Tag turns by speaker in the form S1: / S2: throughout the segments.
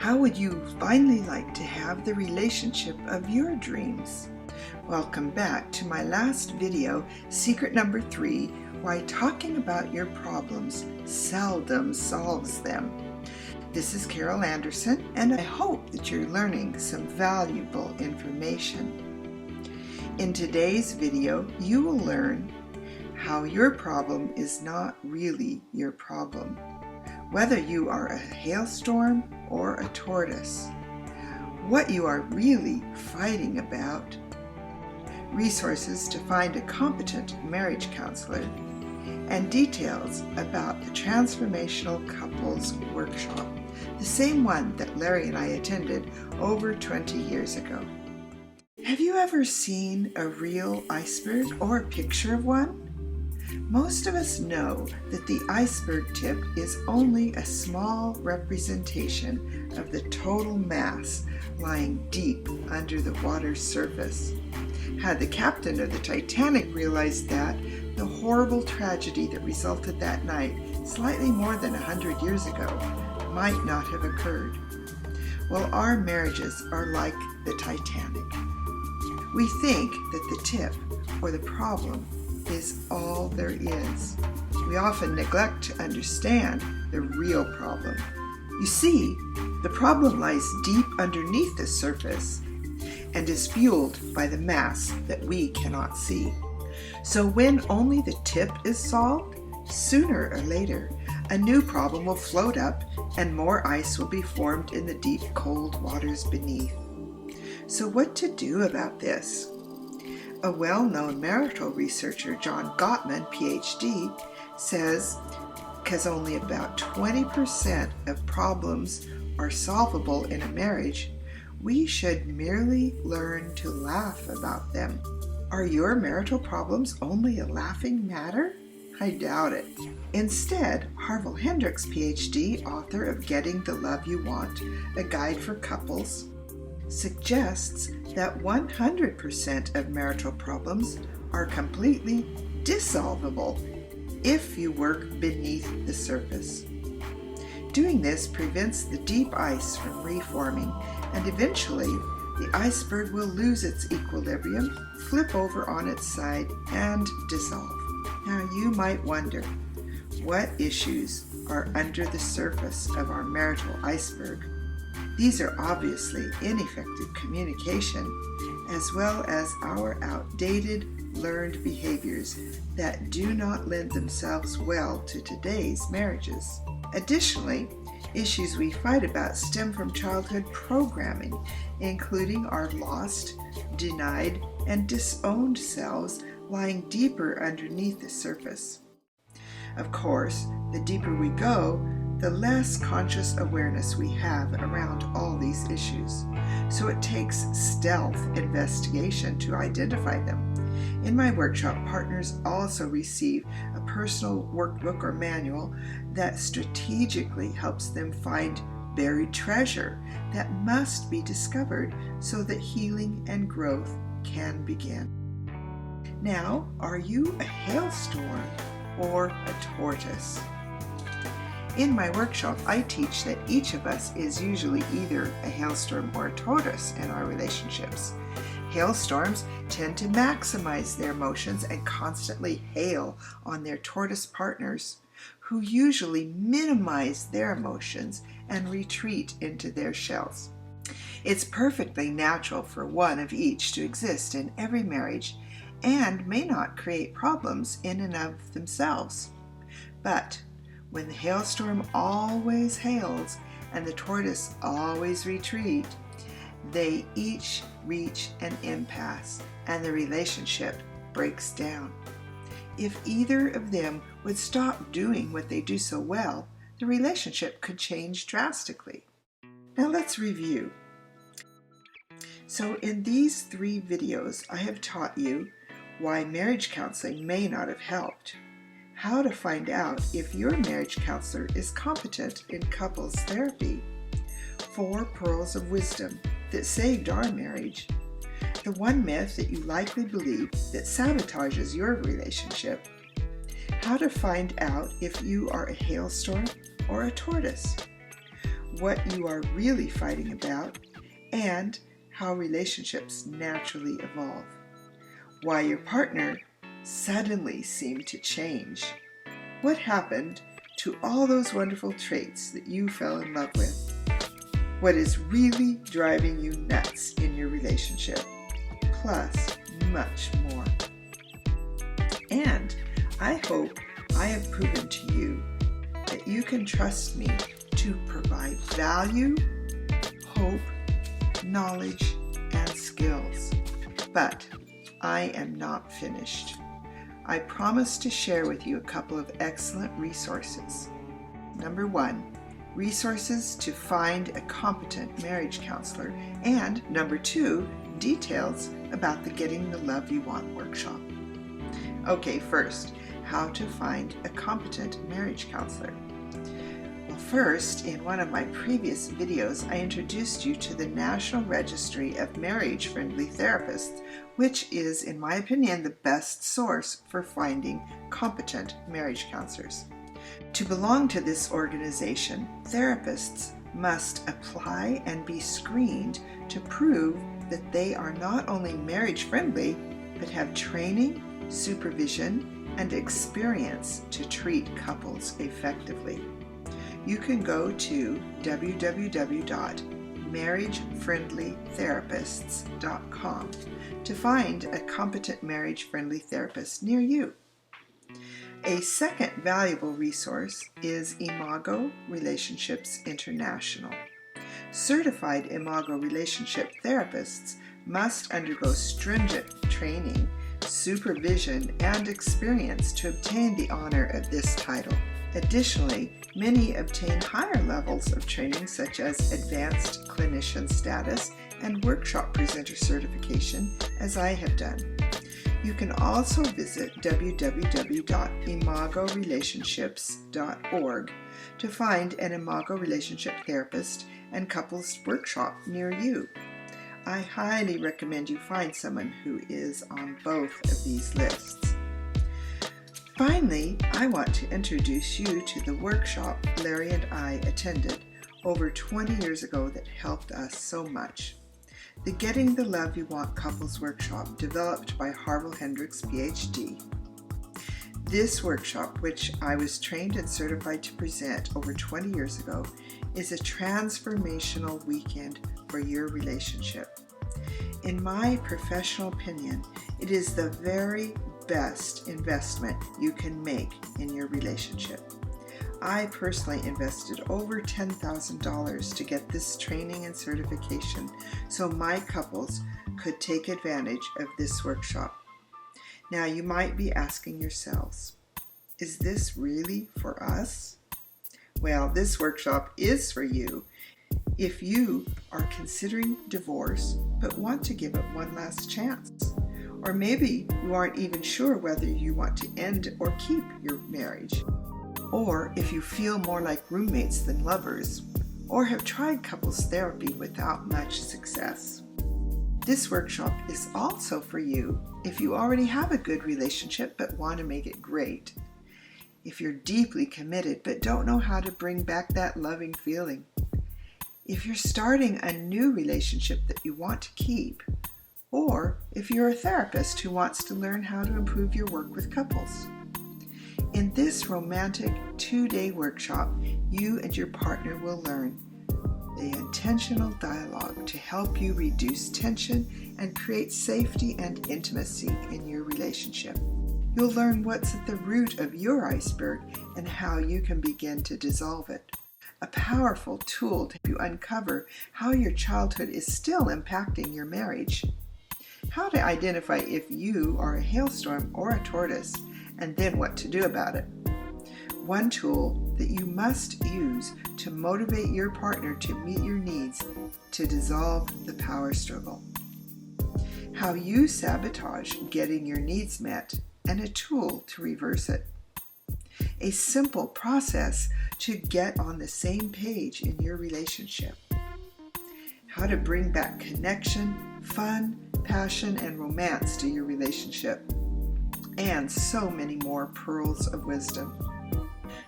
S1: How would you finally like to have the relationship of your dreams? Welcome back to my last video, secret number 3, why talking about your problems seldom solves them. This is Carol Anderson, and I hope that you're learning some valuable information. In today's video, you will learn how your problem is not really your problem, whether you are a hailstorm or a tortoise, what you are really fighting about, resources to find a competent marriage counselor, and details about the Transformational Couples Workshop, the same one that Larry and I attended over 20 years ago. Have you ever seen a real iceberg or a picture of one? Most of us know that the iceberg tip is only a small representation of the total mass lying deep under the water's surface. Had the captain of the Titanic realized that, the horrible tragedy that resulted that night, slightly more than 100 years ago, might not have occurred. Well, our marriages are like the Titanic. We think that the tip, or the problem, is all there is. We often neglect to understand the real problem. You see, the problem lies deep underneath the surface and is fueled by the mass that we cannot see. So when only the tip is solved, sooner or later, a new problem will float up and more ice will be formed in the deep, cold waters beneath. So what to do about this? A well-known marital researcher, John Gottman, PhD, says because only about 20% of problems are solvable in a marriage, we should merely learn to laugh about them. Are your marital problems only a laughing matter? I doubt it. Instead, Harville Hendricks, PhD, author of Getting the Love You Want, a guide for couples, suggests that 100% of marital problems are completely dissolvable if you work beneath the surface. Doing this prevents the deep ice from reforming, and eventually the iceberg will lose its equilibrium, flip over on its side, and dissolve. Now you might wonder, what issues are under the surface of our marital iceberg? These are obviously ineffective communication, as well as our outdated, learned behaviors that do not lend themselves well to today's marriages. Additionally, issues we fight about stem from childhood programming, including our lost, denied, and disowned selves lying deeper underneath the surface. Of course, the deeper we go, the less conscious awareness we have around all these issues. So it takes stealth investigation to identify them. In my workshop, partners also receive a personal workbook or manual that strategically helps them find buried treasure that must be discovered so that healing and growth can begin. Now, are you a hailstorm or a tortoise? In my workshop, I teach that each of us is usually either a hailstorm or a tortoise in our relationships. Hailstorms tend to maximize their emotions and constantly hail on their tortoise partners, who usually minimize their emotions and retreat into their shells. It's perfectly natural for one of each to exist in every marriage and may not create problems in and of themselves. But when the hailstorm always hails and the tortoise always retreat, they each reach an impasse and the relationship breaks down. If either of them would stop doing what they do so well, the relationship could change drastically. Now let's review. So in these 3 videos, I have taught you why marriage counseling may not have helped, how to find out if your marriage counselor is competent in couples therapy, 4 pearls of wisdom that saved our marriage, the one myth that you likely believe that sabotages your relationship, how to find out if you are a hailstorm or a tortoise, what you are really fighting about, and how relationships naturally evolve. Why your partner suddenly seemed to change. What happened to all those wonderful traits that you fell in love with? What is really driving you nuts in your relationship? Plus, much more. And I hope I have proven to you that you can trust me to provide value, hope, knowledge, and skills. But I am not finished. I promise to share with you a couple of excellent resources. Number 1, resources to find a competent marriage counselor. And number 2, details about the Getting the Love You Want workshop. Okay, first, how to find a competent marriage counselor. Well, first, in one of my previous videos, I introduced you to the National Registry of Marriage-Friendly Therapists, which is, in my opinion, the best source for finding competent marriage counselors. To belong to this organization, therapists must apply and be screened to prove that they are not only marriage-friendly, but have training, supervision, and experience to treat couples effectively. You can go to www.marriagefriendlytherapists.com to find a competent marriage-friendly therapist near you. A second valuable resource is Imago Relationships International. Certified Imago relationship therapists must undergo stringent training, supervision, and experience to obtain the honor of this title. Additionally, many obtain higher levels of training such as advanced clinician status and workshop presenter certification, as I have done. You can also visit www.imagorelationships.org to find an Imago relationship therapist and couples workshop near you. I highly recommend you find someone who is on both of these lists. Finally, I want to introduce you to the workshop Larry and I attended over 20 years ago that helped us so much. The Getting the Love You Want Couples Workshop, developed by Harville Hendricks, PhD. This workshop, which I was trained and certified to present over 20 years ago, is a transformational weekend for your relationship. In my professional opinion, it is the very best investment you can make in your relationship. I personally invested over $10,000 to get this training and certification so my couples could take advantage of this workshop. Now you might be asking yourselves, is this really for us? Well, this workshop is for you if you are considering divorce but want to give it one last chance. Or maybe you aren't even sure whether you want to end or keep your marriage. Or if you feel more like roommates than lovers, or have tried couples therapy without much success. This workshop is also for you if you already have a good relationship but want to make it great. If you're deeply committed but don't know how to bring back that loving feeling. If you're starting a new relationship that you want to keep. Or if you're a therapist who wants to learn how to improve your work with couples. In this romantic 2-day workshop, you and your partner will learn the intentional dialogue to help you reduce tension and create safety and intimacy in your relationship. You'll learn what's at the root of your iceberg and how you can begin to dissolve it. A powerful tool to help you uncover how your childhood is still impacting your marriage. How to identify if you are a hailstorm or a tortoise, and then what to do about it. One tool that you must use to motivate your partner to meet your needs to dissolve the power struggle. How you sabotage getting your needs met, and a tool to reverse it. A simple process to get on the same page in your relationship. How to bring back connection, fun, passion, and romance to your relationship, and so many more pearls of wisdom.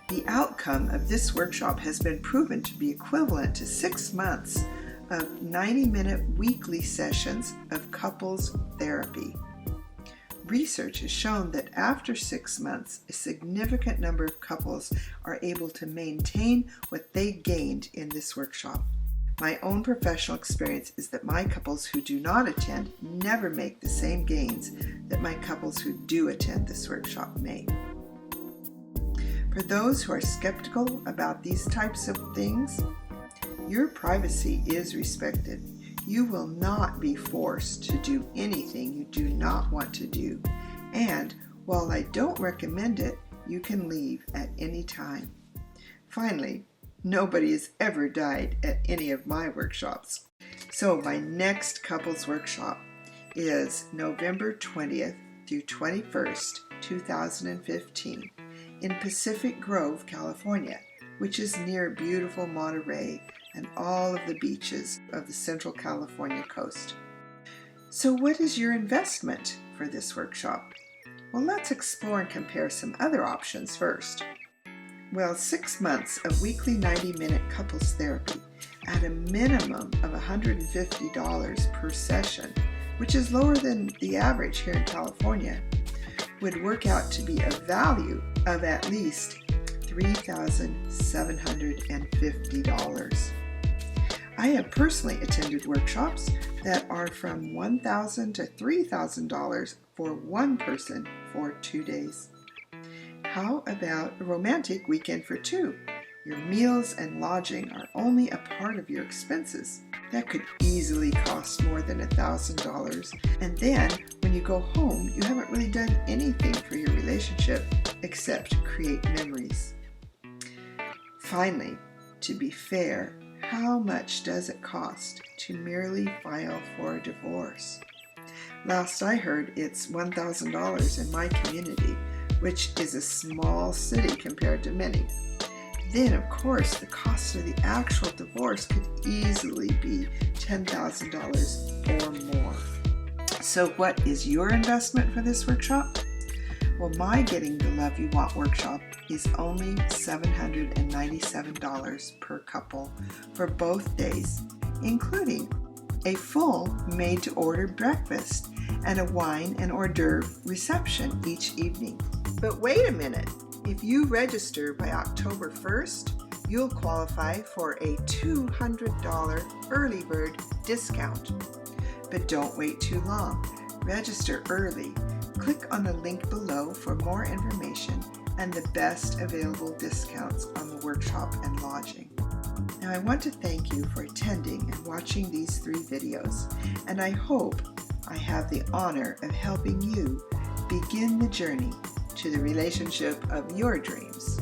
S1: The outcome of this workshop has been proven to be equivalent to 6 months of 90-minute weekly sessions of couples therapy. Research has shown that after 6 months, a significant number of couples are able to maintain what they gained in this workshop. My own professional experience is that my couples who do not attend never make the same gains that my couples who do attend this workshop make. For those who are skeptical about these types of things, your privacy is respected. You will not be forced to do anything you do not want to do. And while I don't recommend it, you can leave at any time. Finally, nobody has ever died at any of my workshops. So my next couples workshop is November 20th through 21st, 2015 in Pacific Grove, California, which is near beautiful Monterey and all of the beaches of the Central California coast. So what is your investment for this workshop? Well, let's explore and compare some other options first. Well, 6 months of weekly 90-minute couples therapy at a minimum of $150 per session, which is lower than the average here in California, would work out to be a value of at least $3,750. I have personally attended workshops that are from $1,000 to $3,000 for one person for 2 days. How about a romantic weekend for two? Your meals and lodging are only a part of your expenses. That could easily cost more than $1,000. And then when you go home, you haven't really done anything for your relationship except create memories. Finally, to be fair, how much does it cost to merely file for a divorce? Last I heard, it's $1,000 in my community, which is a small city compared to many. Then, of course, the cost of the actual divorce could easily be $10,000 or more. So what is your investment for this workshop? Well, my Getting the Love You Want workshop is only $797 per couple for both days, including a full made-to-order breakfast and a wine and hors d'oeuvre reception each evening. But wait a minute! If you register by October 1st, you'll qualify for a $200 early bird discount. But don't wait too long. Register early. Click on the link below for more information and the best available discounts on the workshop and lodging. Now I want to thank you for attending and watching these 3 videos, and I hope I have the honor of helping you begin the journey to the relationship of your dreams.